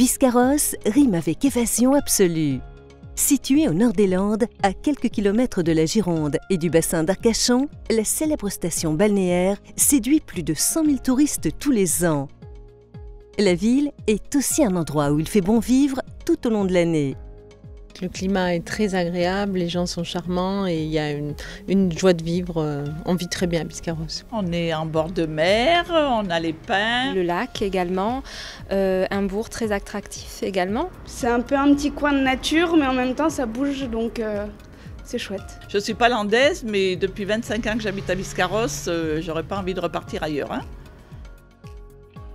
Biscarrosse rime avec évasion absolue. Située au nord des Landes, à quelques kilomètres de la Gironde et du bassin d'Arcachon, la célèbre station balnéaire séduit plus de 100 000 touristes tous les ans. La ville est aussi un endroit où il fait bon vivre tout au long de l'année. Le climat est très agréable, les gens sont charmants et il y a une joie de vivre. On vit très bien à Biscarrosse. On est en bord de mer, on a les pins. Le lac également, un bourg très attractif également. C'est un peu un petit coin de nature, mais en même temps ça bouge, donc c'est chouette. Je ne suis pas landaise, mais depuis 25 ans que j'habite à Biscarrosse, j'aurais pas envie de repartir ailleurs.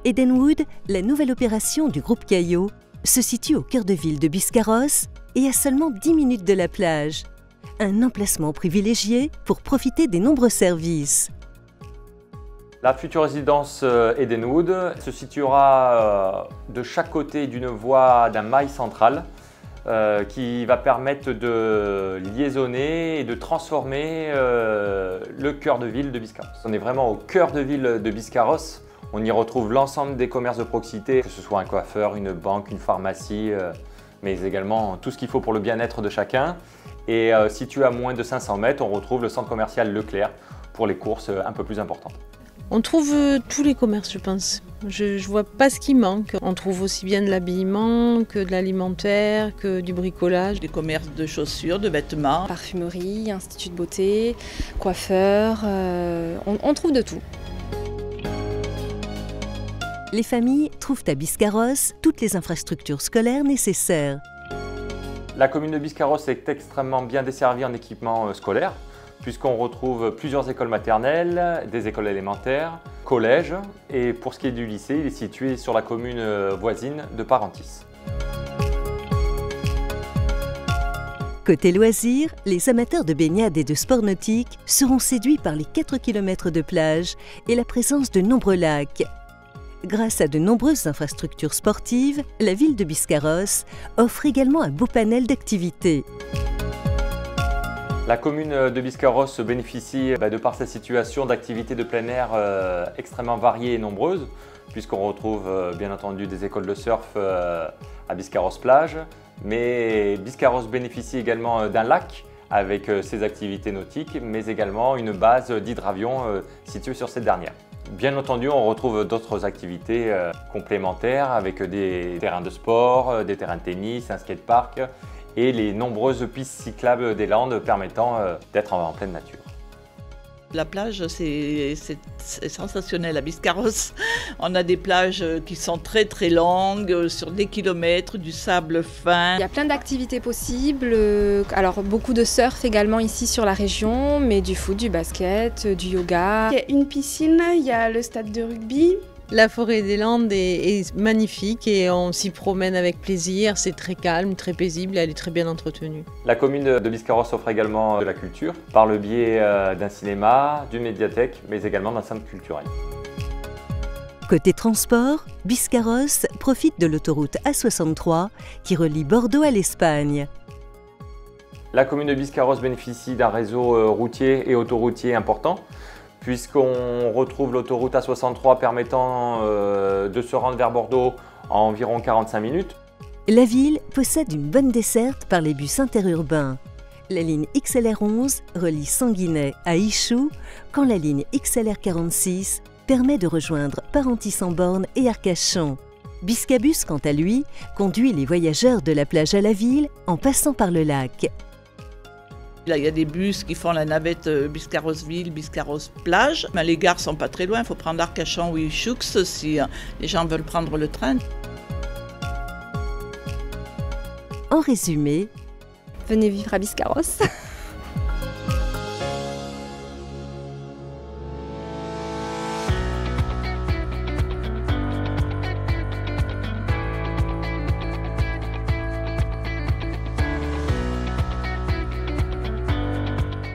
Edenwood, la nouvelle opération du groupe Caillot, se situe au cœur de ville de Biscarrosse et à seulement 10 minutes de la plage. Un emplacement privilégié pour profiter des nombreux services. La future résidence Edenwood se situera de chaque côté d'une voie d'un mail central qui va permettre de liaisonner et de transformer le cœur de ville de Biscarrosse. On est vraiment au cœur de ville de Biscarrosse. On y retrouve l'ensemble des commerces de proximité, que ce soit un coiffeur, une banque, une pharmacie, mais également tout ce qu'il faut pour le bien-être de chacun. Et situé à moins de 500 mètres, on retrouve le centre commercial Leclerc pour les courses un peu plus importantes. On trouve tous les commerces, je pense. Je vois pas ce qui manque. On trouve aussi bien de l'habillement que de l'alimentaire, que du bricolage. Des commerces de chaussures, de vêtements. Parfumerie, institut de beauté, coiffeur, on trouve de tout. Les familles trouvent à Biscarrosse toutes les infrastructures scolaires nécessaires. La commune de Biscarrosse est extrêmement bien desservie en équipement scolaire, puisqu'on retrouve plusieurs écoles maternelles, des écoles élémentaires, collèges, et pour ce qui est du lycée, il est situé sur la commune voisine de Parentis. Côté loisirs, les amateurs de baignade et de sport nautique seront séduits par les 4 km de plage et la présence de nombreux lacs. Grâce à de nombreuses infrastructures sportives, la ville de Biscarrosse offre également un beau panel d'activités. La commune de Biscarrosse bénéficie, de par sa situation, d'activités de plein air extrêmement variées et nombreuses, puisqu'on retrouve bien entendu des écoles de surf à Biscarrosse-Plage, mais Biscarrosse bénéficie également d'un lac avec ses activités nautiques, mais également une base d'hydravion située sur cette dernière. Bien entendu, on retrouve d'autres activités complémentaires avec des terrains de sport, des terrains de tennis, un skatepark et les nombreuses pistes cyclables des Landes permettant d'être en pleine nature. La plage, c'est sensationnel à Biscarrosse. On a des plages qui sont très très longues, sur des kilomètres, du sable fin. Il y a plein d'activités possibles, alors beaucoup de surf également ici sur la région, mais du foot, du basket, du yoga. Il y a une piscine, il y a le stade de rugby. La forêt des Landes est magnifique et on s'y promène avec plaisir. C'est très calme, très paisible et elle est très bien entretenue. La commune de Biscarrosse offre également de la culture par le biais d'un cinéma, d'une médiathèque, mais également d'un centre culturel. Côté transport, Biscarrosse profite de l'autoroute A63 qui relie Bordeaux à l'Espagne. La commune de Biscarrosse bénéficie d'un réseau routier et autoroutier important, puisqu'on retrouve l'autoroute A63 permettant de se rendre vers Bordeaux en environ 45 minutes. La ville possède une bonne desserte par les bus interurbains. La ligne XLR11 relie Sanguinet à Ichoux, quand la ligne XLR46 permet de rejoindre Parentis-en-Born et Arcachon. Biscabus, quant à lui, conduit les voyageurs de la plage à la ville en passant par le lac. Là, il y a des bus qui font la navette Biscarrosse-Ville, Biscarrosse-Plage. Mais les gares ne sont pas très loin, il faut prendre Arcachon ou Ichoux si les gens veulent prendre le train. En résumé, venez vivre à Biscarrosse.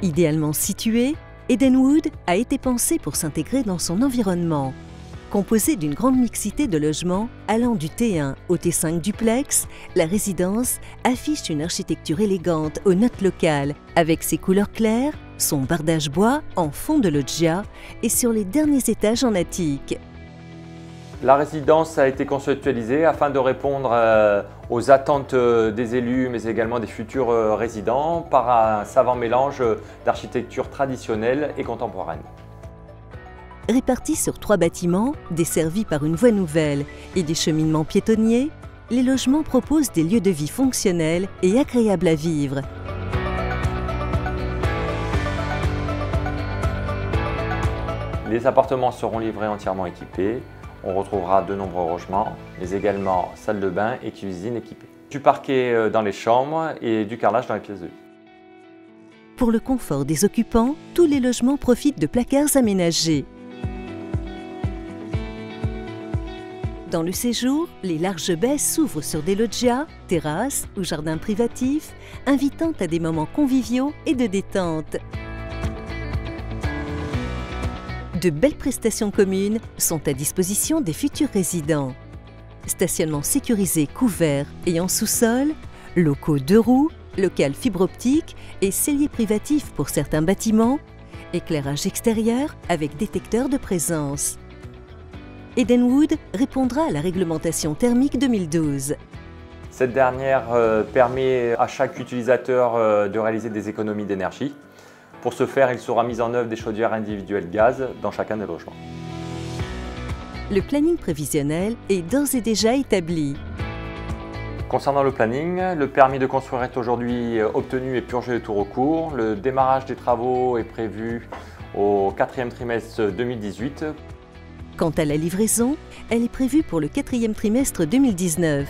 Idéalement situé, Edenwood a été pensé pour s'intégrer dans son environnement. Composé d'une grande mixité de logements allant du T1 au T5 duplex, la résidence affiche une architecture élégante aux notes locales, avec ses couleurs claires, son bardage bois en fond de loggia et sur les derniers étages en attique. La résidence a été conceptualisée afin de répondre aux attentes des élus mais également des futurs résidents par un savant mélange d'architecture traditionnelle et contemporaine. Répartis sur 3 bâtiments, desservis par une voie nouvelle et des cheminements piétonniers, les logements proposent des lieux de vie fonctionnels et agréables à vivre. Les appartements seront livrés entièrement équipés. On retrouvera de nombreux logements, mais également salle de bain et cuisine équipée. Du parquet dans les chambres et du carrelage dans les pièces de vie. Pour le confort des occupants, tous les logements profitent de placards aménagés. Dans le séjour, les larges baies s'ouvrent sur des loggias, terrasses ou jardins privatifs, invitant à des moments conviviaux et de détente. De belles prestations communes sont à disposition des futurs résidents. Stationnement sécurisé couvert et en sous-sol, locaux 2 roues, local fibre optique et cellier privatif pour certains bâtiments, éclairage extérieur avec détecteur de présence. Edenwood répondra à la réglementation thermique 2012. Cette dernière permet à chaque utilisateur de réaliser des économies d'énergie. Pour ce faire, il sera mis en œuvre des chaudières individuelles gaz dans chacun des logements. Le planning prévisionnel est d'ores et déjà établi. Concernant le planning, le permis de construire est aujourd'hui obtenu et purgé de tout recours. Le démarrage des travaux est prévu au 4e trimestre 2018. Quant à la livraison, elle est prévue pour le 4e trimestre 2019.